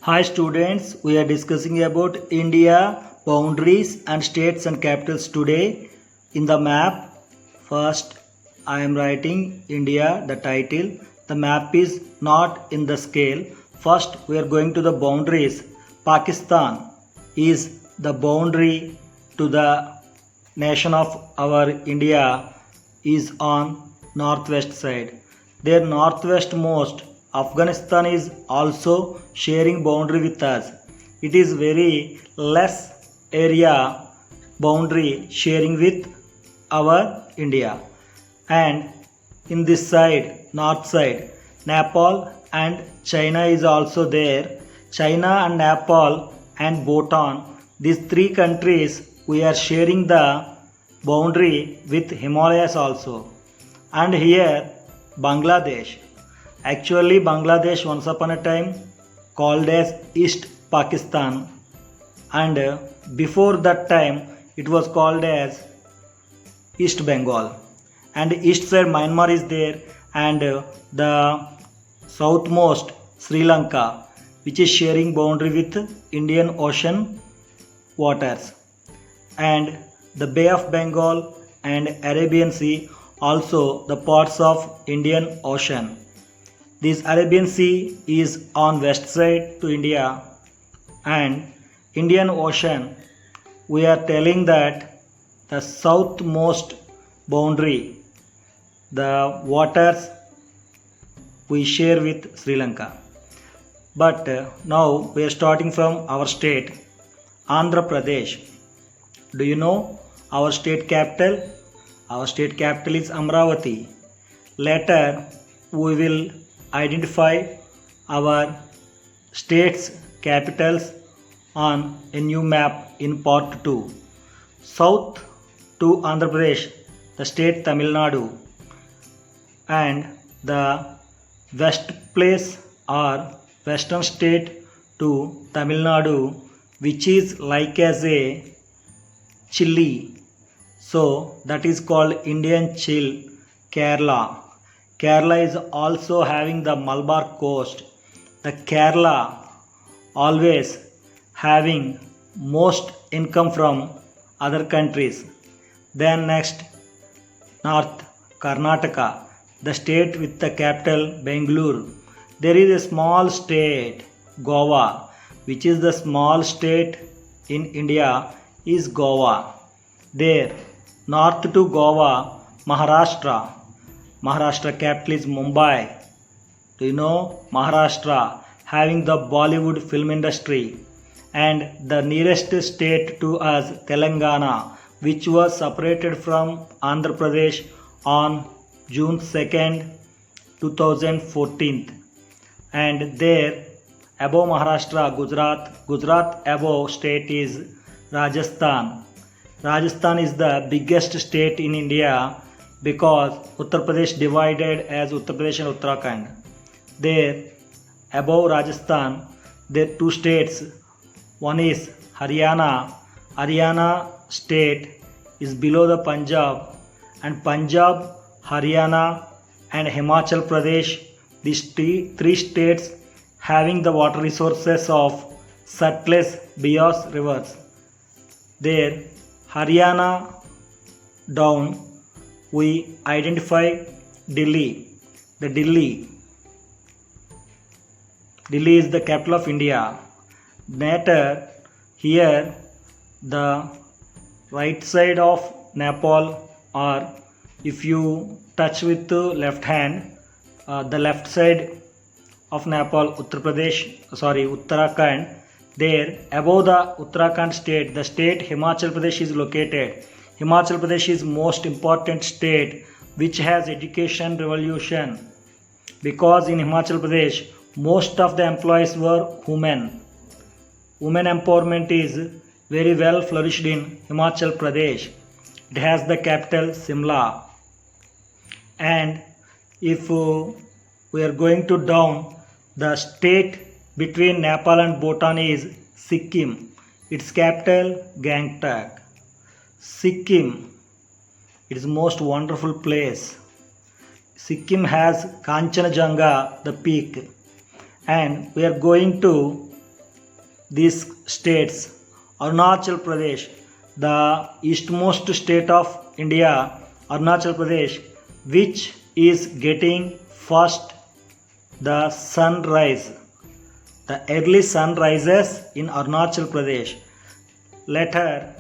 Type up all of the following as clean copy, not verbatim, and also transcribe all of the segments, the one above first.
Hi students, we are discussing about India boundaries and states and capitals today. In the map, first I am writing India, the title. The map is not in the scale. First we are going to the boundaries. Pakistan is the boundary to the nation of our India is on northwest side. Their northwest most Afghanistan is also sharing boundary with us. It is very less area boundary sharing with our India. And in this side, north side, Nepal and China is also there. China and Nepal and Bhutan, these three countries we are sharing the boundary with Himalayas also. And here Bangladesh. Actually Bangladesh once upon a time called as East Pakistan, and before that time it was called as East Bengal, and east side Myanmar is there, and the southmost Sri Lanka, which is sharing boundary with Indian Ocean waters, and the Bay of Bengal and Arabian Sea, also the parts of Indian Ocean. This Arabian Sea is on west side to India, and Indian Ocean, we are telling that the southmost boundary, the waters we share with Sri Lanka. But now we are starting from our state, Andhra Pradesh. Do you know our state capital? Our state capital is Amravati. Later we will identify our states capitals on a new map in part 2. South to Andhra Pradesh, the state Tamil Nadu, and the west place or western state to Tamil Nadu, which is like as a chilli, so that is called Indian chill, Kerala. Kerala is also having the Malabar coast. The Kerala always having most income from other countries. Then next, north Karnataka, the state with the capital Bangalore. There is a small state Goa, which is the small state in India is Goa. There north to Goa, Maharashtra. Maharashtra capital is Mumbai. Do you know Maharashtra having the Bollywood film industry? And the nearest state to us, Telangana, which was separated from Andhra Pradesh on June 2nd, 2014. And there above Maharashtra, Gujarat above state is Rajasthan. Rajasthan is the biggest state in India because Uttar Pradesh divided as Uttar Pradesh and Uttarakhand. There above Rajasthan there are two states. One is Haryana. Haryana state is below the Punjab, and Punjab, Haryana and Himachal Pradesh, these three states having the water resources of Sutlej, Beas rivers. There Haryana down we identify Delhi. The Delhi is the capital of India. Later here the right side of Nepal, or if you touch with the left hand, the left side of Nepal, Uttarakhand, there above the Uttarakhand state, the state Himachal Pradesh is located. Himachal Pradesh is most important state which has education revolution, because in Himachal Pradesh most of the employees were women. Women empowerment is very well flourished in Himachal Pradesh. It has the capital Simla. And if we are going to down, the state between Nepal and Bhutan is Sikkim. Its capital Gangtok. Sikkim, it is most wonderful place. Sikkim has Kanchenjunga, the peak, and we are going to these states. Arunachal Pradesh, the eastmost state of India, Arunachal Pradesh, which is getting first the sunrise. The early sun rises in Arunachal Pradesh. Later,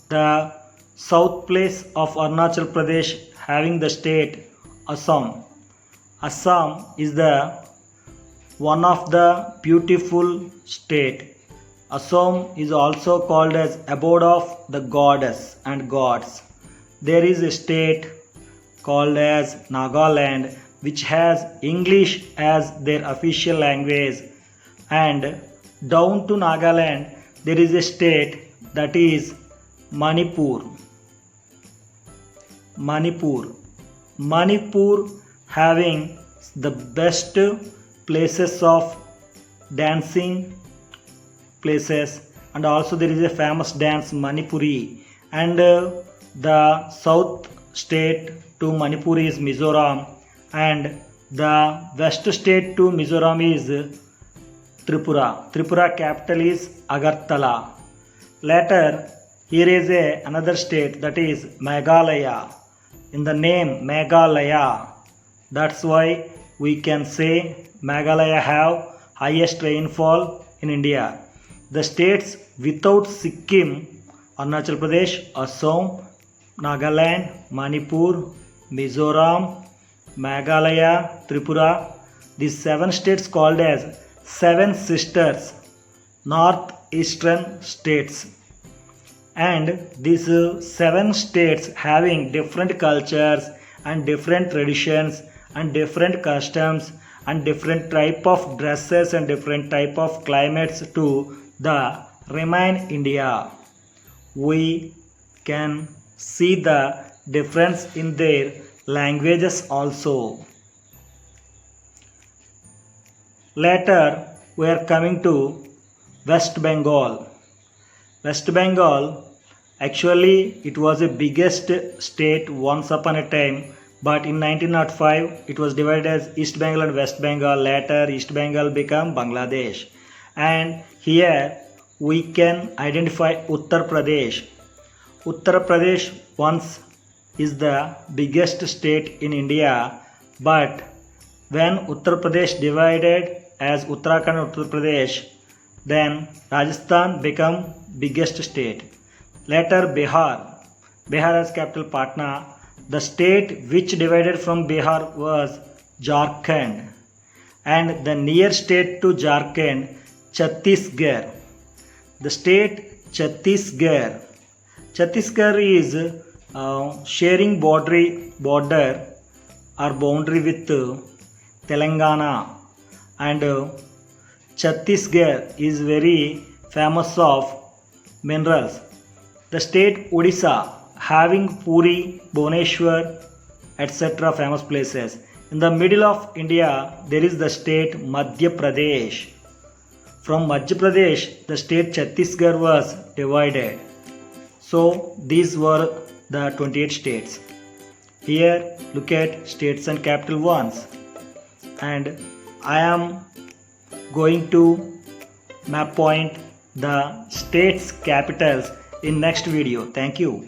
the south place of Arunachal Pradesh having the state Assam. Assam is the one of the beautiful state. Assam is also called as abode of the goddess and gods. There is a state called as Nagaland which has English as their official language, and down to Nagaland there is a state that is Manipur. Manipur having the best places of dancing places, and also there is a famous dance Manipuri, and the south state to Manipur is Mizoram, and the west state to Mizoram is Tripura. Tripura capital is Agartala. Later, here is another state that is Meghalaya. In the name Meghalaya, that's why we can say Meghalaya have highest rainfall in India. The states without Sikkim, Arunachal Pradesh, Assam, Nagaland, Manipur, Mizoram, Meghalaya, Tripura, these 7 states called as 7 sisters, northeastern states. And these 7 states having different cultures and different traditions and different customs and different type of dresses and different type of climates to the remain India. We can see the difference in their languages also. Later, we are coming to West Bengal. West Bengal, actually it was the biggest state once upon a time, but in 1905 it was divided as East Bengal and West Bengal. Later East Bengal became Bangladesh, and here we can identify Uttar Pradesh. Uttar Pradesh once is the biggest state in India, but when Uttar Pradesh divided as Uttarakhand and Uttar Pradesh, then Rajasthan became biggest state. Later Bihar has capital Patna. The state which divided from Bihar was Jharkhand, and the near state to Jharkhand, Chhattisgarh. The state Chhattisgarh is sharing border or boundary with Telangana, and Chhattisgarh is very famous of minerals. The state Odisha having Puri, Bhubaneswar, etc. famous places. In the middle of India there is the state Madhya Pradesh. From Madhya Pradesh the state Chhattisgarh was divided. So these were the 28 states. Here look at states and capital ones, and I am going to map point the states capitals in next video. Thank you.